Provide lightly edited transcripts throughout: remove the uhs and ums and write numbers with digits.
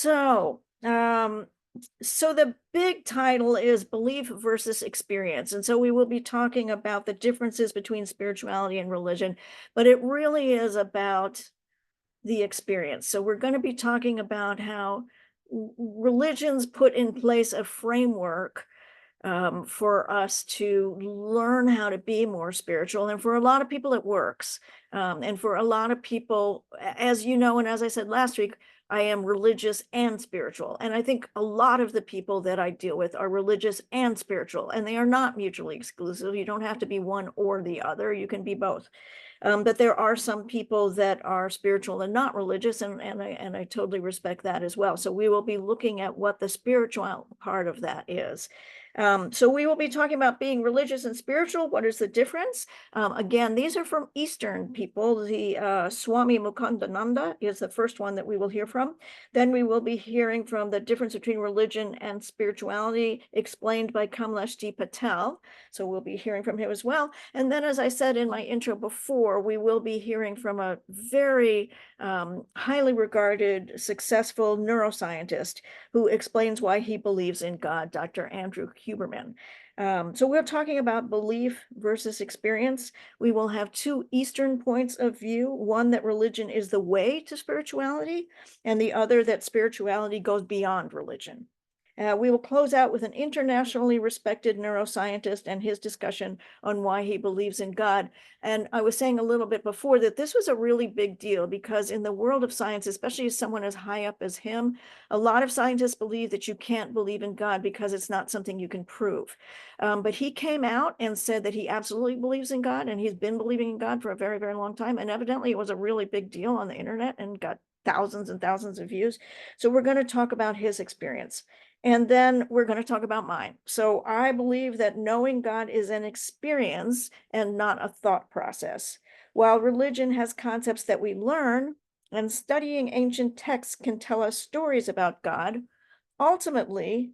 So, so the big title is Belief versus Experience. And so we will be talking about the differences between spirituality and religion, but it really is about the experience. So we're going to be talking about how religions put in place a framework for us to learn how to be more spiritual. And for a lot of people, it works. And for a lot of people, as you know, and as I said last week, I am religious and spiritual. And I think a lot of the people that I deal with are religious and spiritual, and they are not mutually exclusive. You don't have to be one or the other. You can be both. But there are some people that are spiritual and not religious, and I totally respect that as well. So we will be looking at what the spiritual part of that is. So we will be talking about being religious and spiritual. What is the difference? Again, these are from Eastern people. The Swami Mukundananda is the first one that we will hear from. Then we will be hearing from the difference between religion and spirituality explained by Kamlesh D. Patel. So we'll be hearing from him as well. And then, as I said in my intro before, we will be hearing from a very highly regarded, successful neuroscientist who explains why he believes in God, Dr. Andrew Huberman. So we're talking about belief versus experience. We will have two Eastern points of view, one that religion is the way to spirituality, and the other that spirituality goes beyond religion. We will close out with an internationally respected neuroscientist and his discussion on why he believes in God. And I was saying a little bit before that this was a really big deal because in the world of science, especially as someone as high up as him, a lot of scientists believe that you can't believe in God because it's not something you can prove. But he came out and said that he absolutely believes in God, and he's been believing in God for a very, very long time. And evidently it was a really big deal on the internet and got thousands and thousands of views. So we're going to talk about his experience. And then we're going to talk about mine. So I believe that knowing God is an experience and not a thought process. While religion has concepts that we learn, and studying ancient texts can tell us stories about God, ultimately,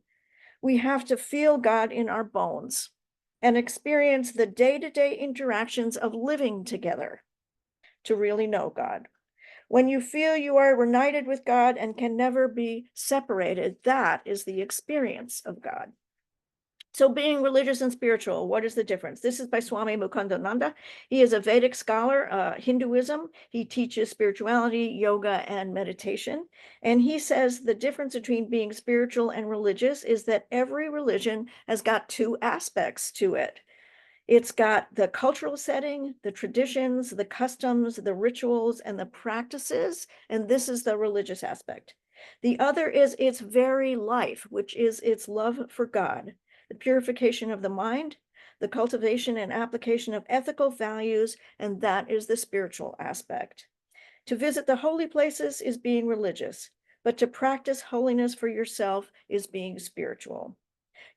we have to feel God in our bones and experience the day-to-day interactions of living together to really know God. When you feel you are united with God and can never be separated, that is the experience of God. So being religious and spiritual, what is the difference? This is by Swami Mukundananda. He is a Vedic scholar, Hinduism. He teaches spirituality, yoga, and meditation. And he says the difference between being spiritual and religious is that every religion has got two aspects to it. It's got the cultural setting, the traditions, the customs, the rituals, and the practices, and this is the religious aspect. The other is its very life, which is its love for God, the purification of the mind, the cultivation and application of ethical values, and that is the spiritual aspect. To visit the holy places is being religious, but to practice holiness for yourself is being spiritual.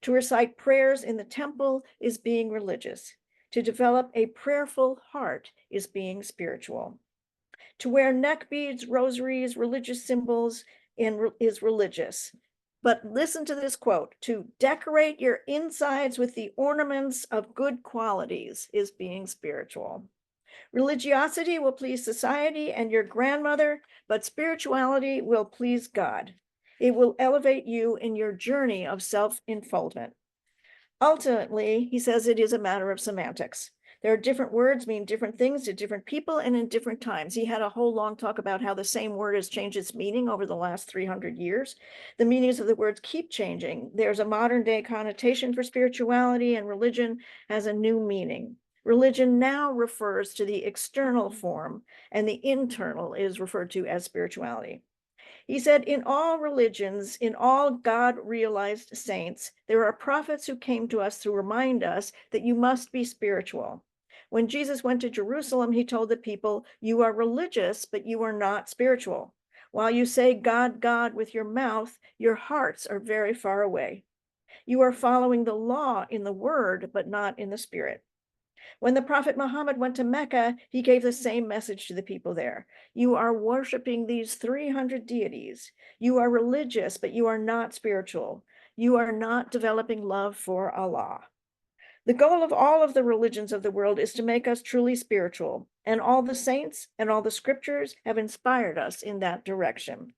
To recite prayers in the temple is being religious. To develop a prayerful heart is being spiritual. To wear neck beads, rosaries, religious symbols is religious. But listen to this quote: to decorate your insides with the ornaments of good qualities is being spiritual. Religiosity will please society and your grandmother, but spirituality will please God. It will elevate you in your journey of self-enfoldment. Ultimately, he says it is a matter of semantics. There are different words mean different things to different people and in different times. He had a whole long talk about how the same word has changed its meaning over the last 300 years. The meanings of the words keep changing. There's a modern day connotation for spirituality, and religion has a new meaning. Religion now refers to the external form, and the internal is referred to as spirituality. He said, in all religions, in all God-realized saints, there are prophets who came to us to remind us that you must be spiritual. When Jesus went to Jerusalem, he told the people, you are religious, but you are not spiritual. While you say God, God with your mouth, your hearts are very far away. You are following the law in the word, but not in the spirit. When the Prophet Muhammad went to Mecca, he gave the same message to the people there. You are worshiping these 300 deities. You are religious, but you are not spiritual. You are not developing love for Allah. The goal of all of the religions of the world is to make us truly spiritual, and all the saints and all the scriptures have inspired us in that direction.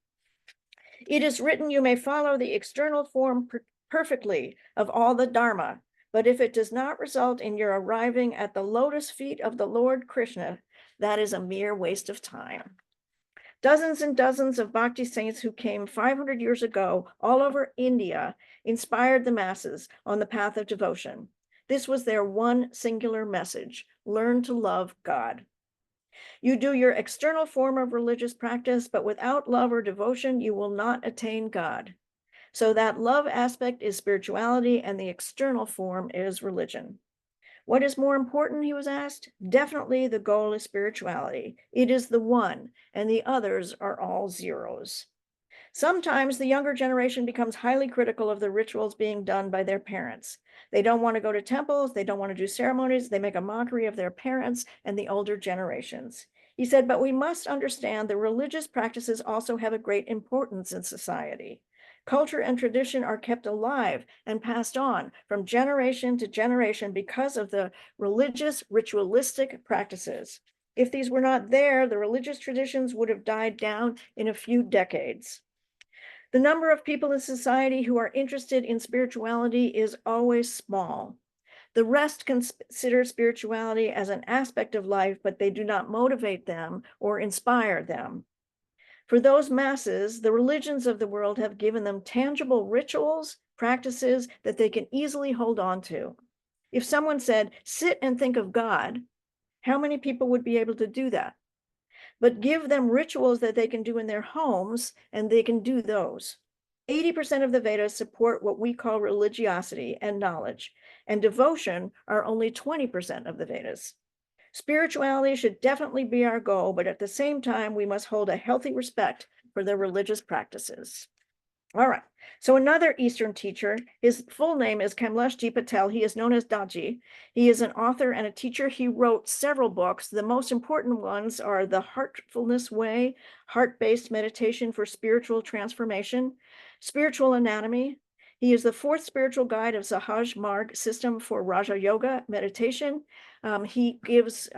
It is written, you may follow the external form perfectly of all the Dharma, but if it does not result in your arriving at the lotus feet of the Lord Krishna, that is a mere waste of time. Dozens and dozens of bhakti saints who came 500 years ago all over India inspired the masses on the path of devotion. This was their one singular message: learn to love God. You do your external form of religious practice, but without love or devotion, you will not attain God. So that love aspect is spirituality, and the external form is religion. What is more important, he was asked? Definitely the goal is spirituality. It is the one, and the others are all zeros. Sometimes the younger generation becomes highly critical of the rituals being done by their parents. They don't want to go to temples, they don't want to do ceremonies, they make a mockery of their parents and the older generations. He said, but we must understand the religious practices also have a great importance in society. Culture and tradition are kept alive and passed on from generation to generation because of the religious, ritualistic practices. If these were not there, the religious traditions would have died down in a few decades. The number of people in society who are interested in spirituality is always small. The rest consider spirituality as an aspect of life, but they do not motivate them or inspire them. For those masses, the religions of the world have given them tangible rituals, practices that they can easily hold on to. If someone said, sit and think of God, how many people would be able to do that? But give them rituals that they can do in their homes, and they can do those. 80% of the Vedas support what we call religiosity and knowledge, and devotion are only 20% of the Vedas. Spirituality should definitely be our goal, but at the same time, we must hold a healthy respect for the religious practices. All right. So another Eastern teacher, his full name is Kamleshji Patel. He is known as Daji. He is an author and a teacher. He wrote several books. The most important ones are The Heartfulness Way, Heart-Based Meditation for Spiritual Transformation, Spiritual Anatomy. He is the fourth spiritual guide of Sahaj Marg system for Raja Yoga meditation. He gives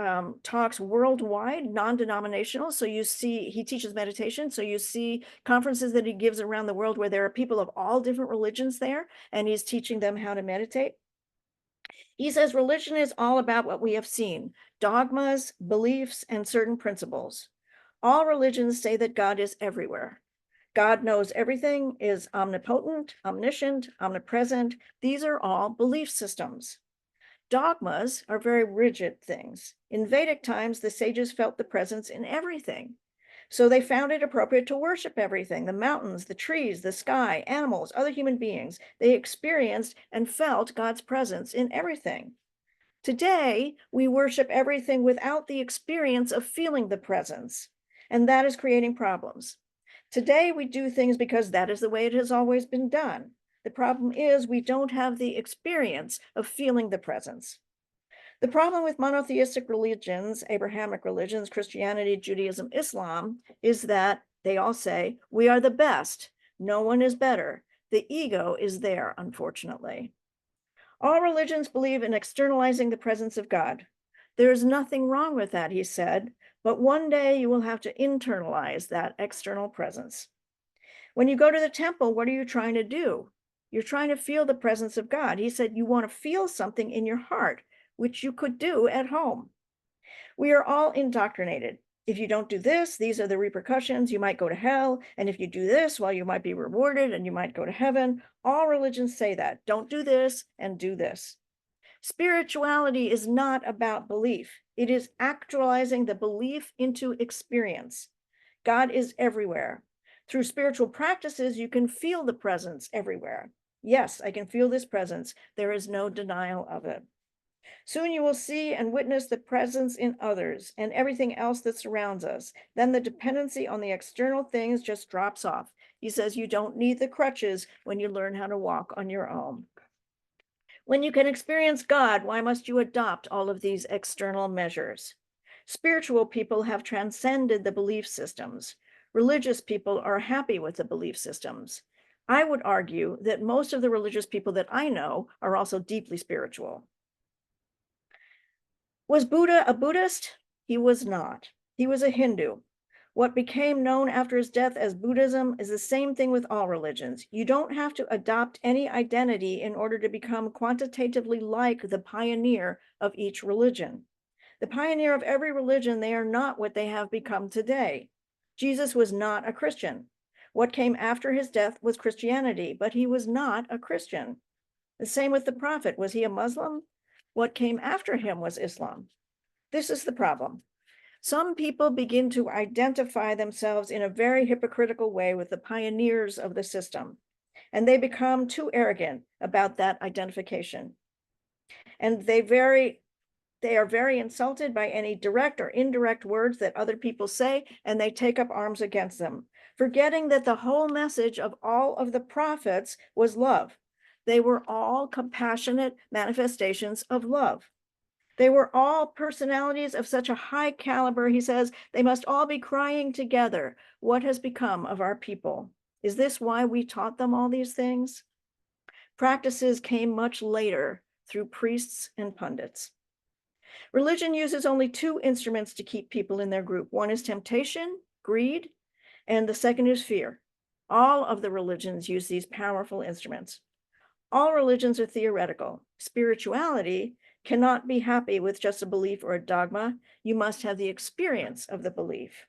talks worldwide, non-denominational. So you see, he teaches meditation. So you see conferences that he gives around the world where there are people of all different religions there, and he's teaching them how to meditate. He says religion is all about what we have seen: dogmas, beliefs, and certain principles. All religions say that God is everywhere. God knows everything, is omnipotent, omniscient, omnipresent. These are all belief systems. Dogmas are very rigid things. In Vedic times, the sages felt the presence in everything. So they found it appropriate to worship everything: the mountains, the trees, the sky, animals, other human beings. They experienced and felt God's presence in everything. Today, we worship everything without the experience of feeling the presence, and that is creating problems. Today, we do things because that is the way it has always been done. The problem is we don't have the experience of feeling the presence. The problem with monotheistic religions, Abrahamic religions, Christianity, Judaism, Islam, is that they all say, we are the best. No one is better. The ego is there, unfortunately. All religions believe in externalizing the presence of God. There is nothing wrong with that, he said, but one day you will have to internalize that external presence. When you go to the temple, what are you trying to do? You're trying to feel the presence of God. He said you want to feel something in your heart, which you could do at home. We are all indoctrinated. If you don't do this, these are the repercussions. You might go to hell. And if you do this, well, you might be rewarded and you might go to heaven. All religions say that. Don't do this and do this. Spirituality is not about belief. It is actualizing the belief into experience. God is everywhere. Through spiritual practices, you can feel the presence everywhere. Yes, I can feel this presence. There is no denial of it. Soon you will see and witness the presence in others and everything else that surrounds us. Then the dependency on the external things just drops off. He says you don't need the crutches when you learn how to walk on your own. When you can experience God, why must you adopt all of these external measures? Spiritual people have transcended the belief systems. Religious people are happy with the belief systems. I would argue that most of the religious people that I know are also deeply spiritual. Was Buddha a Buddhist? He was not. He was a Hindu. What became known after his death as Buddhism is the same thing with all religions. You don't have to adopt any identity in order to become quantitatively like the pioneer of each religion. The pioneer of every religion, they are not what they have become today. Jesus was not a Christian. What came after his death was Christianity, but he was not a Christian. The same with the prophet. Was he a Muslim? What came after him was Islam. This is the problem. Some people begin to identify themselves in a very hypocritical way with the pioneers of the system, and they become too arrogant about that identification. And they are very insulted by any direct or indirect words that other people say, and they take up arms against them, forgetting that the whole message of all of the prophets was love. They were all compassionate manifestations of love. They were all personalities of such a high caliber, he says, they must all be crying together, what has become of our people? Is this why we taught them all these things? Practices came much later through priests and pundits. Religion uses only two instruments to keep people in their group. One is temptation, greed, and the second is fear. All of the religions use these powerful instruments. All religions are theoretical. Spirituality cannot be happy with just a belief or a dogma. You must have the experience of the belief.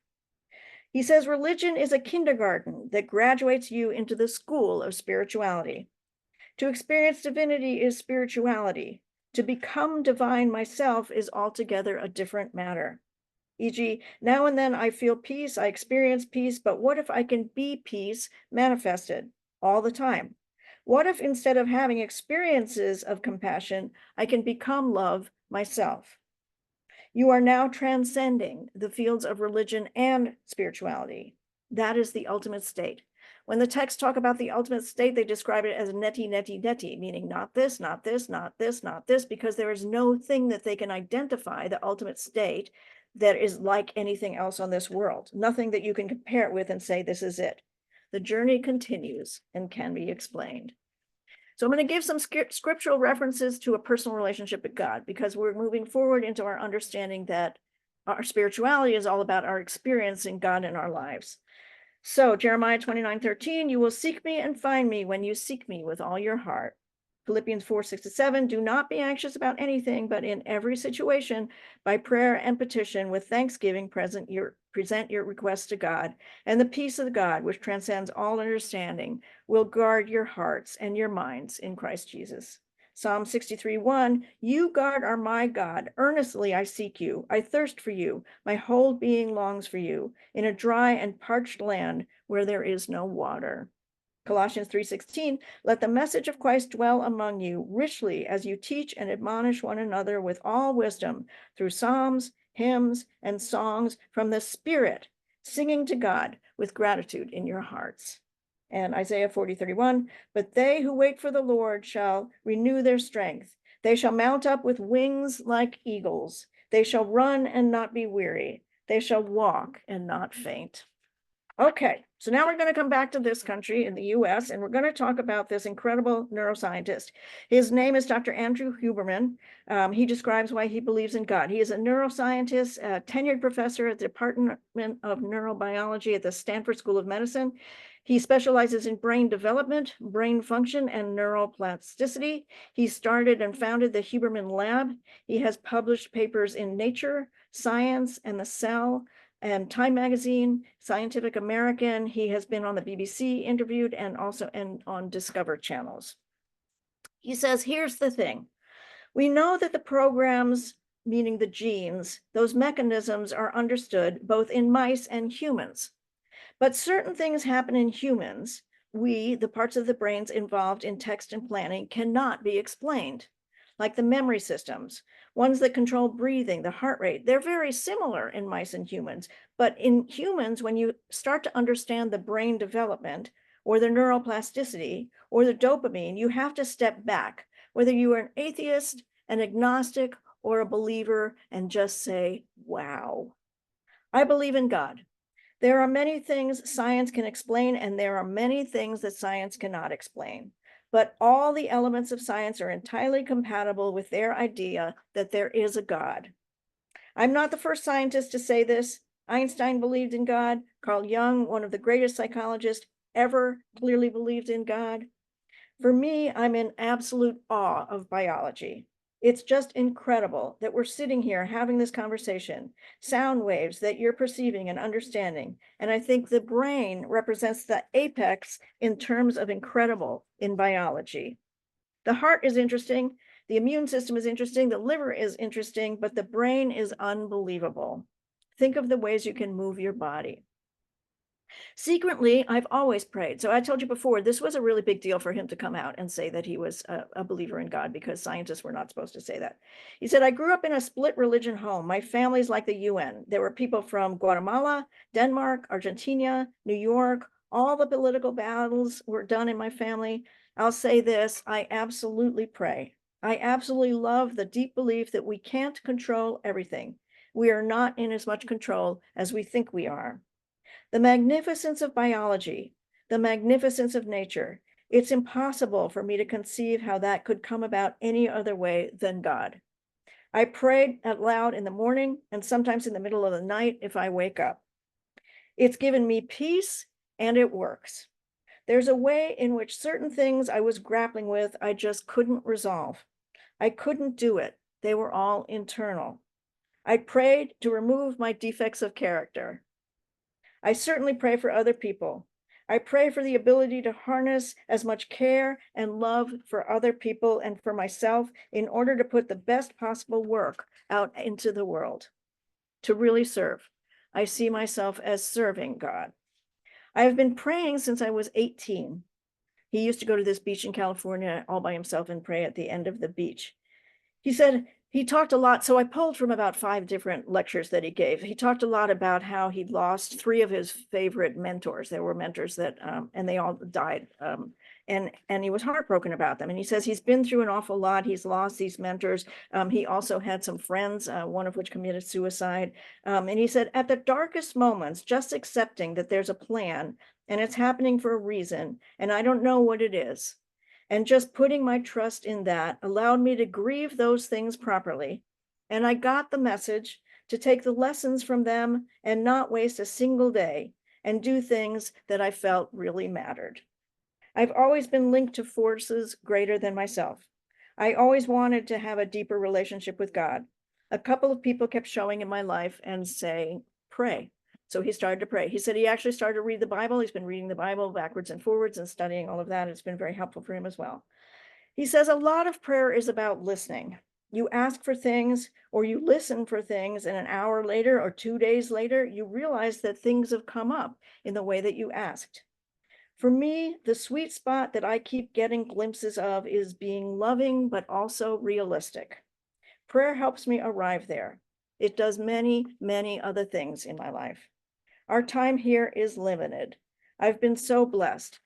He says religion is a kindergarten that graduates you into the school of spirituality. To experience divinity is spirituality. To become divine myself is altogether a different matter. E.g., now and then I feel peace, I experience peace, but what if I can be peace manifested all the time? What if instead of having experiences of compassion, I can become love myself? You are now transcending the fields of religion and spirituality. That is the ultimate state. When the texts talk about the ultimate state, they describe it as neti, neti, neti, meaning not this, not this, not this, not this, because there is no thing that they can identify, the ultimate state, that is like anything else on this world. Nothing that you can compare it with and say, this is it. The journey continues and can be explained. So I'm going to give some scriptural references to a personal relationship with God, because we're moving forward into our understanding that our spirituality is all about our experiencing God in our lives. So Jeremiah 29:13, you will seek me and find me when you seek me with all your heart. Philippians 4:6-7, do not be anxious about anything, but in every situation, by prayer and petition, with thanksgiving, present your requests to God, and the peace of God, which transcends all understanding, will guard your hearts and your minds in Christ Jesus. Psalm 63:1, you, God, are my God. Earnestly I seek you. I thirst for you. My whole being longs for you in a dry and parched land where there is no water. Colossians 3:16, let the message of Christ dwell among you richly as you teach and admonish one another with all wisdom through psalms, hymns, and songs from the Spirit, singing to God with gratitude in your hearts. And Isaiah 40:31, but they who wait for the Lord shall renew their strength. They shall mount up with wings like eagles. They shall run and not be weary. They shall walk and not faint. Okay, so now we're going to come back to this country in the US, and we're going to talk about this incredible neuroscientist. His name is Dr. Andrew Huberman. He describes why he believes in God. He is a neuroscientist, a tenured professor at the Department of Neurobiology at the Stanford School of Medicine. He specializes in brain development, brain function, and neuroplasticity. He started and founded the Huberman Lab. He has published papers in Nature, Science, and the Cell, and Time Magazine, Scientific American. He has been on the BBC interviewed and also on Discover channels. He says, here's the thing. We know that the programs, meaning the genes, those mechanisms are understood both in mice and humans. But certain things happen in humans. We, the parts of the brains involved in text and planning, cannot be explained. Like the memory systems, ones that control breathing, the heart rate, they're very similar in mice and humans. But in humans, when you start to understand the brain development or the neuroplasticity or the dopamine, you have to step back, whether you are an atheist, an agnostic, or a believer, and just say, wow. I believe in God. There are many things science can explain, and there are many things that science cannot explain. But all the elements of science are entirely compatible with their idea that there is a God. I'm not the first scientist to say this. Einstein believed in God. Carl Jung, one of the greatest psychologists ever, clearly believed in God. For me, I'm in absolute awe of biology. It's just incredible that we're sitting here having this conversation, sound waves that you're perceiving and understanding. And I think the brain represents the apex in terms of incredible in biology. The heart is interesting. The immune system is interesting. The liver is interesting, but the brain is unbelievable. Think of the ways you can move your body. Secretly, I've always prayed. So I told you before, this was a really big deal for him to come out and say that he was a believer in God, because scientists were not supposed to say that. He said, I grew up in a split religion home. My family's like the UN. There were people from Guatemala, Denmark, Argentina, New York. All the political battles were done in my family. I'll say this, I absolutely pray. I absolutely love the deep belief that we can't control everything. We are not in as much control as we think we are. The magnificence of biology, the magnificence of nature, it's impossible for me to conceive how that could come about any other way than God. I pray out loud in the morning and sometimes in the middle of the night if I wake up. It's given me peace and it works. There's a way in which certain things I was grappling with, I just couldn't resolve. I couldn't do it. They were all internal. I prayed to remove my defects of character. I certainly pray for other people. I pray for the ability to harness as much care and love for other people and for myself in order to put the best possible work out into the world, to really serve. I see myself as serving God. I have been praying since I was 18. He used to go to this beach in California all by himself and pray at the end of the beach. He said he talked a lot. So I pulled from about 5 different lectures that he gave. He talked a lot about how he'd lost 3 of his favorite mentors. There were mentors that, and they all died. And he was heartbroken about them. And he says he's been through an awful lot. He's lost these mentors. He also had some friends, one of which committed suicide. And he said, at the darkest moments, just accepting that there's a plan and it's happening for a reason, and I don't know what it is. And just putting my trust in that allowed me to grieve those things properly. And I got the message to take the lessons from them and not waste a single day and do things that I felt really mattered. I've always been linked to forces greater than myself. I always wanted to have a deeper relationship with God. A couple of people kept showing in my life and saying, pray. So he started to pray. He said he actually started to read the Bible. He's been reading the Bible backwards and forwards and studying all of that. It's been very helpful for him as well. He says a lot of prayer is about listening. You ask for things or you listen for things, and an hour later or 2 days later, you realize that things have come up in the way that you asked. For me, the sweet spot that I keep getting glimpses of is being loving, but also realistic. Prayer helps me arrive there. It does many, many other things in my life. Our time here is limited. I've been so blessed.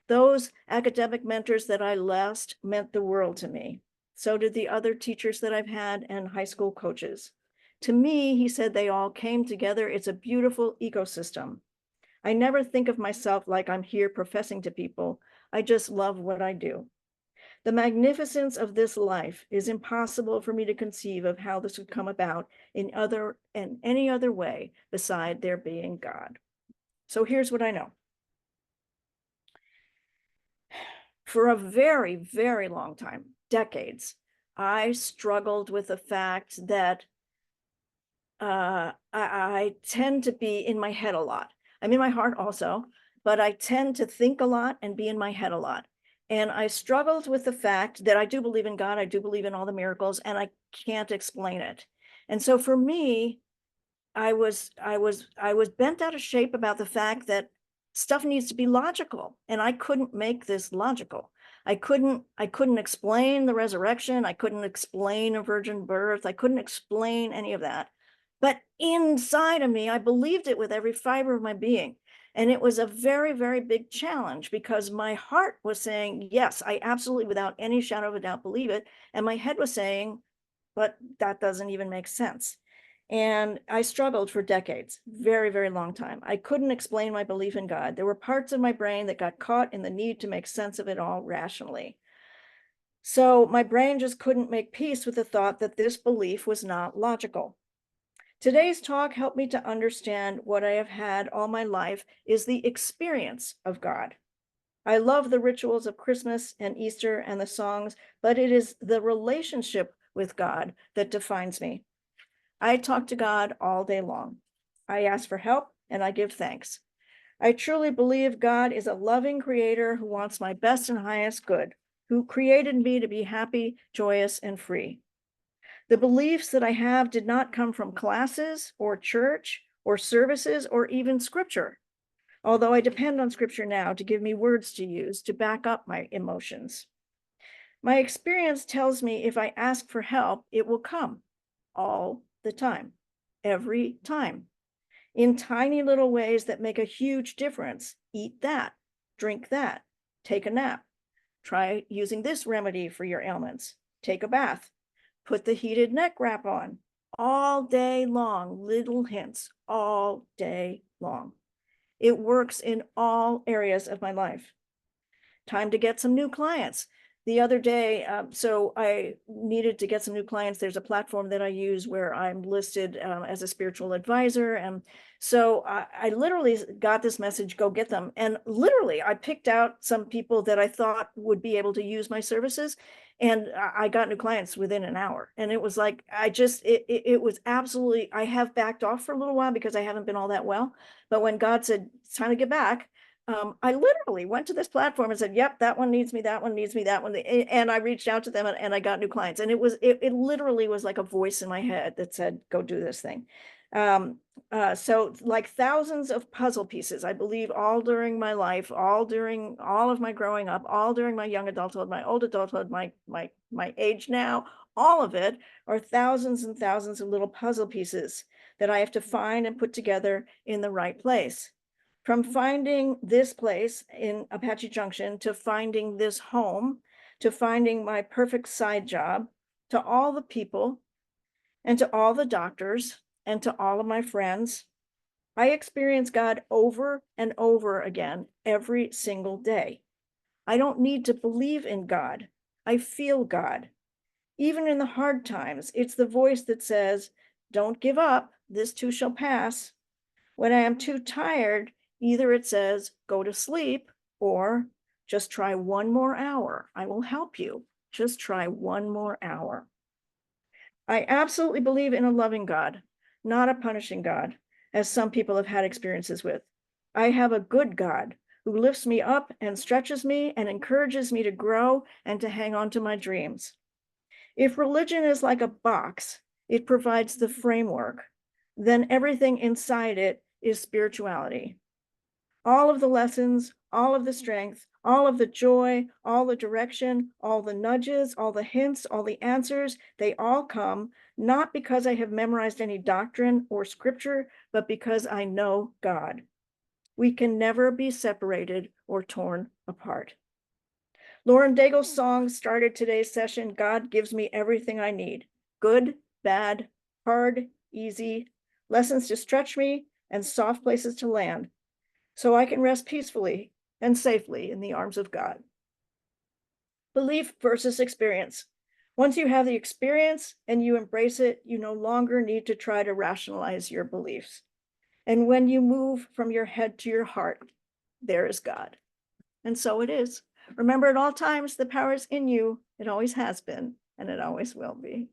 Those academic mentors that I lost meant the world to me. So did the other teachers that I've had and high school coaches. To me, he said, they all came together. It's a beautiful ecosystem. I never think of myself like I'm here professing to people. I just love what I do. The magnificence of this life is impossible for me to conceive of how this would come about in any other way beside there being God. So here's what I know. For a very, very long time, decades, I struggled with the fact that I tend to be in my head a lot. I'm in my heart also, but I tend to think a lot and be in my head a lot. And I struggled with the fact that I do believe in God, I do believe in all the miracles, and I can't explain it. And so for me, I was bent out of shape about the fact that stuff needs to be logical, and I couldn't make this logical. I couldn't explain the resurrection. I couldn't explain a virgin birth. I couldn't explain any of that. But inside of me, I believed it with every fiber of my being. And it was a very, very big challenge because my heart was saying, yes, I absolutely, without any shadow of a doubt, believe it. And my head was saying, but that doesn't even make sense. And I struggled for decades, very, very long time. I couldn't explain my belief in God. There were parts of my brain that got caught in the need to make sense of it all rationally. So my brain just couldn't make peace with the thought that this belief was not logical. Today's talk helped me to understand what I have had all my life is the experience of God. I love the rituals of Christmas and Easter and the songs, but it is the relationship with God that defines me. I talk to God all day long. I ask for help and I give thanks. I truly believe God is a loving creator who wants my best and highest good, who created me to be happy, joyous, and free. The beliefs that I have did not come from classes or church or services or even scripture, although I depend on scripture now to give me words to use to back up my emotions. My experience tells me if I ask for help, it will come all the time, every time, in tiny little ways that make a huge difference. Eat that, drink that, take a nap, try using this remedy for your ailments, take a bath, put the heated neck wrap on. All day long, little hints, all day long. It works in all areas of my life. Time to get some new clients. The other day, so I needed to get some new clients. There's a platform that I use where I'm listed as a spiritual advisor. And so I literally got this message, go get them. And literally, I picked out some people that I thought would be able to use my services. And I got new clients within an hour. And it was like, it was absolutely, I have backed off for a little while because I haven't been all that well. But when God said, it's time to get back, I literally went to this platform and said, yep, that one needs me, that one needs me, that one. And I reached out to them and I got new clients. And it literally was like a voice in my head that said, go do this thing. So like thousands of puzzle pieces, I believe, all during my life, all during all of my growing up, all during my young adulthood, my old adulthood, my age now, all of it are thousands and thousands of little puzzle pieces that I have to find and put together in the right place. From finding this place in Apache Junction to finding this home, to finding my perfect side job, to all the people and to all the doctors and to all of my friends, I experience God over and over again every single day. I don't need to believe in God. I feel God. Even in the hard times, it's the voice that says, don't give up, this too shall pass. When I am too tired, either it says, go to sleep, or just try one more hour. I will help you. Just try one more hour. I absolutely believe in a loving God, not a punishing God, as some people have had experiences with. I have a good God who lifts me up and stretches me and encourages me to grow and to hang on to my dreams. If religion is like a box, it provides the framework, then everything inside it is spirituality. All of the lessons, all of the strength, all of the joy, all the direction, all the nudges, all the hints, all the answers, they all come not because I have memorized any doctrine or scripture, but because I know God. We can never be separated or torn apart. Lauren Daigle's song started today's session, God gives me everything I need. Good, bad, hard, easy, lessons to stretch me and soft places to land, so I can rest peacefully and safely in the arms of God. Belief versus experience. Once you have the experience and you embrace it, you no longer need to try to rationalize your beliefs. And when you move from your head to your heart, there is God. And so it is. Remember, at all times, the power is in you. It always has been, and it always will be.